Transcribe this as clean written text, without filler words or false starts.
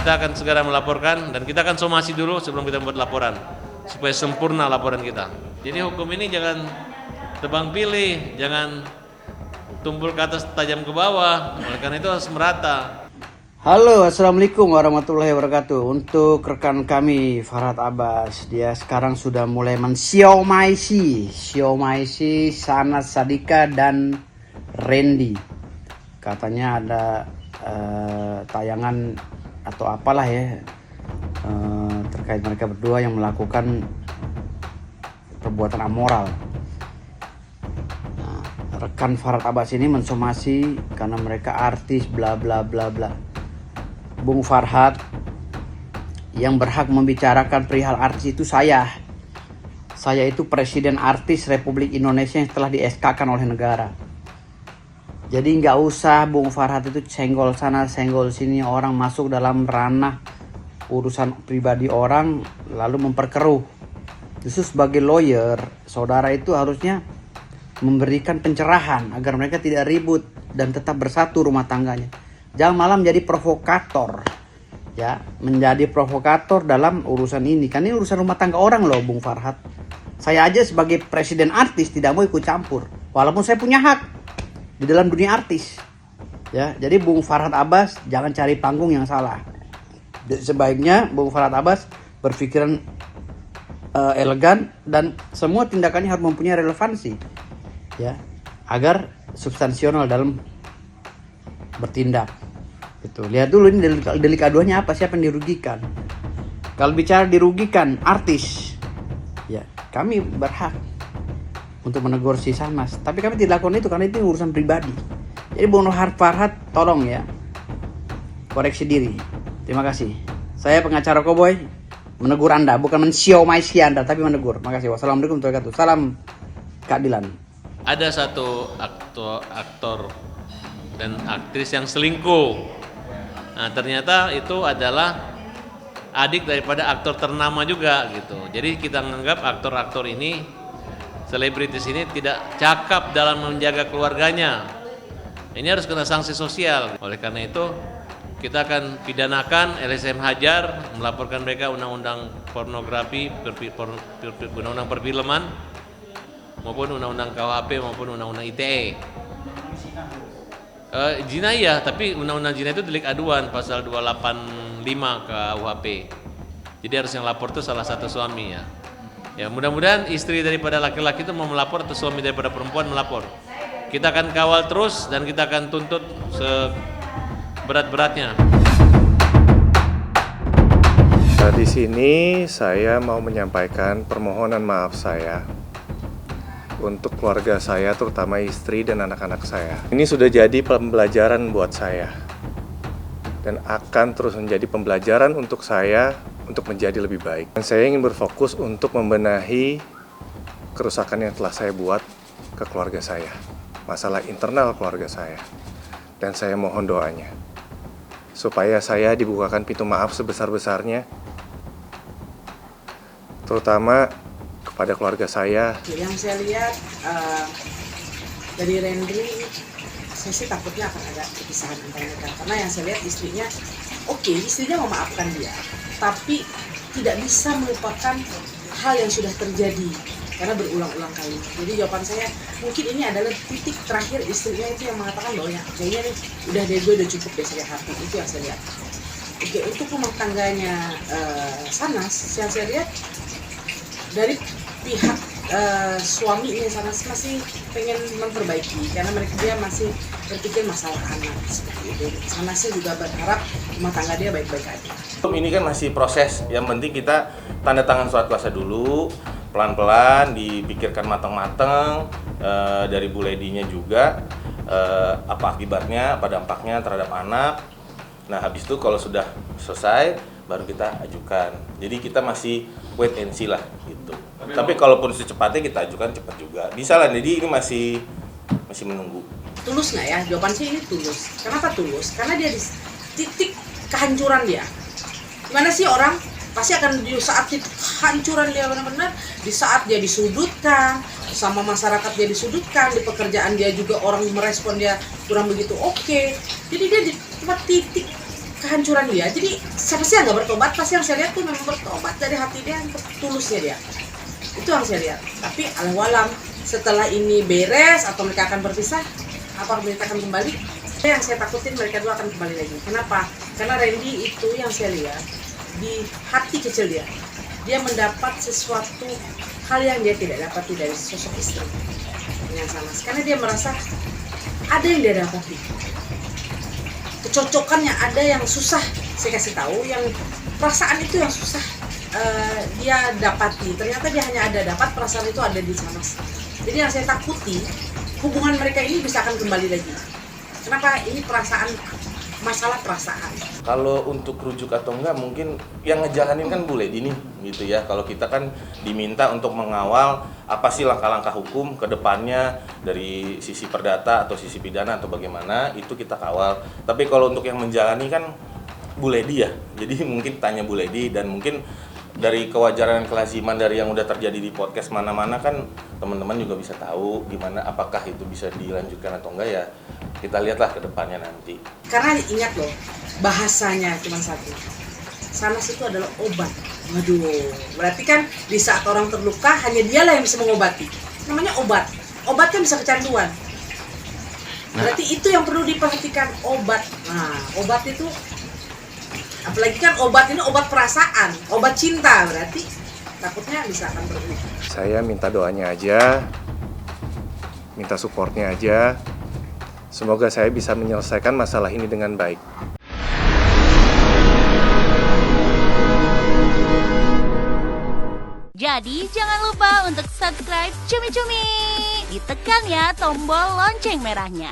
kita akan segera melaporkan dan kita akan somasi dulu sebelum kita membuat laporan supaya sempurna laporan kita. Jadi hukum ini jangan tebang pilih, jangan tumpul ke atas tajam ke bawah, oleh karena itu harus merata. Halo, assalamualaikum warahmatullahi wabarakatuh. Untuk rekan kami Farhad Abbas, dia sekarang sudah mulai mensiomaisi Sanas Sadika dan Randy. Katanya ada tayangan atau apalah ya terkait mereka berdua yang melakukan perbuatan amoral. Nah, rekan Farhad Abbas ini mensomasi karena mereka artis bla bla bla bla. Bung Farhad, yang berhak membicarakan perihal artis itu saya. Saya itu Presiden Artis Republik Indonesia yang telah di-SK-kan oleh negara. Jadi nggak usah Bung Farhad itu senggol sana senggol sini, orang masuk dalam ranah urusan pribadi orang lalu memperkeruh. Justru sebagai lawyer, saudara itu harusnya memberikan pencerahan agar mereka tidak ribut dan tetap bersatu rumah tangganya. Jangan malah menjadi provokator, ya, menjadi provokator dalam urusan ini. Kan ini urusan rumah tangga orang loh, Bung Farhad. Saya aja sebagai presiden artis tidak mau ikut campur, walaupun saya punya hak di dalam dunia artis, ya. Jadi Bung Farhad Abbas jangan cari panggung yang salah. Sebaiknya Bung Farhad Abbas berpikiran elegan dan semua tindakannya harus mempunyai relevansi, ya, agar substansional dalam bertindak. Itu lihat dulu ini delik aduannya apa, siapa yang dirugikan. Kalau bicara dirugikan artis, ya kami berhak untuk menegur si Sanas, tapi kami tidak lakukan itu karena itu urusan pribadi. Jadi Bung Farhad tolong ya koreksi diri. Terima kasih. Saya pengacara Cowboy menegur Anda, bukan mensiomaisi Anda, tapi menegur. Makasih. Wassalamualaikum warahmatullahi wabarakatuh. Salam keadilan. Ada satu aktor dan aktris yang selingkuh. Nah, ternyata itu adalah adik daripada aktor ternama juga gitu. Jadi kita menganggap aktor-aktor ini, selebritis ini tidak cakap dalam menjaga keluarganya. Ini harus kena sanksi sosial. Oleh karena itu kita akan pidanakan LSM Hajar, melaporkan mereka undang-undang pornografi, undang-undang perfilman, maupun undang-undang KUHP maupun undang-undang ITE. Zina ya, tapi undang-undang zina itu delik aduan pasal 285 KUHP. Jadi harus yang lapor itu salah satu suami ya. Ya, mudah-mudahan istri daripada laki-laki itu mau melapor atau suami daripada perempuan melapor. Kita akan kawal terus dan kita akan tuntut seberat-beratnya. Di sini saya mau menyampaikan permohonan maaf saya untuk keluarga saya, terutama istri dan anak-anak saya. Ini sudah jadi pembelajaran buat saya dan akan terus menjadi pembelajaran untuk saya untuk menjadi lebih baik. Dan saya ingin berfokus untuk membenahi kerusakan yang telah saya buat ke keluarga saya, masalah internal keluarga saya. Dan saya mohon doanya supaya saya dibukakan pintu maaf sebesar-besarnya, terutama kepada keluarga saya. Yang saya lihat dari Randy, saya sih takutnya akan ada kepisahan antara mereka. Karena yang saya lihat istrinya, istrinya memaafkan dia, tapi tidak bisa melupakan hal yang sudah terjadi karena berulang-ulang kali. Jadi jawaban saya, mungkin ini adalah titik terakhir istrinya itu yang mengatakan bahwa ya, kayaknya nih udah deh, gue udah cukup deh sakit hati. Itu yang saya lihat. Oke, untuk rumah tangganya Sanas, yang saya lihat dari pihak suaminya Sanas masih pengen memperbaiki karena dia masih berpikir masalah anak seperti itu. Sanasnya juga berharap rumah tangga dia baik-baik aja. Ini kan masih proses, yang penting kita tanda tangan surat kuasa dulu, pelan-pelan dipikirkan matang-matang dari Bu Lady-nya juga apa akibatnya, apa dampaknya terhadap anak. Nah habis itu kalau sudah selesai baru kita ajukan. Jadi kita masih wait and see lah gitu. Tapi kalaupun secepatnya kita ajukan cepat juga. Bisa lah, jadi ini masih menunggu. Tulus nggak ya? Jawaban saya ini tulus. Kenapa tulus? Karena dia di titik kehancuran dia. Gimana sih orang pasti akan di saat titik kehancuran dia benar-benar, di saat dia disudutkan sama masyarakat, dia disudutkan di pekerjaan dia juga orang merespon dia kurang begitu oke. Jadi dia di tempat titik kehancuran dia. Jadi siapa sih yang nggak bertobat? Pasti yang saya lihat tuh memang bertobat dari hati dia, tulusnya dia. Itu yang saya lihat. Tapi alam setelah ini beres atau mereka akan berpisah, apa mereka akan kembali? Yang saya takutin mereka dua akan kembali lagi. Kenapa? Karena Randy itu yang saya lihat di hati kecil dia mendapat sesuatu hal yang dia tidak dapati dari sosok istri yang sama. Karena dia merasa ada yang dia dapati, kecocokannya ada yang susah saya kasih tahu, yang perasaan itu yang susah dia dapati. Ternyata dia hanya ada dapat perasaan itu ada di sana. Jadi yang saya takuti hubungan mereka ini bisa akan kembali lagi. Kenapa? Ini perasaan, masalah perasaan. Kalau untuk rujuk atau enggak, mungkin yang ngejalanin kan Bu Lady nih, gitu ya. Kalau kita kan diminta untuk mengawal apa sih langkah-langkah hukum ke depannya dari sisi perdata atau sisi pidana atau bagaimana, itu kita kawal. Tapi kalau untuk yang menjalani kan Bu Lady ya. Jadi mungkin tanya Bu Lady, dan mungkin dari kewajaran kelaziman dari yang udah terjadi di podcast mana-mana kan teman-teman juga bisa tahu gimana, apakah itu bisa dilanjutkan atau enggak ya. Kita lihatlah ke depannya nanti. Karena ingat loh, bahasanya cuma satu. Sanas itu adalah obat. Waduh, berarti kan di saat orang terluka hanya dialah yang bisa mengobati. Namanya obat. Obat kan bisa kecanduan. Berarti itu yang perlu diperhatikan, obat. Nah, obat itu, apalagi kan obat ini obat perasaan, obat cinta, berarti takutnya bisa akan berubah. Saya minta doanya aja, minta supportnya aja. Semoga saya bisa menyelesaikan masalah ini dengan baik. Jadi jangan lupa untuk subscribe Cumi Cumi. Ditekan ya tombol lonceng merahnya.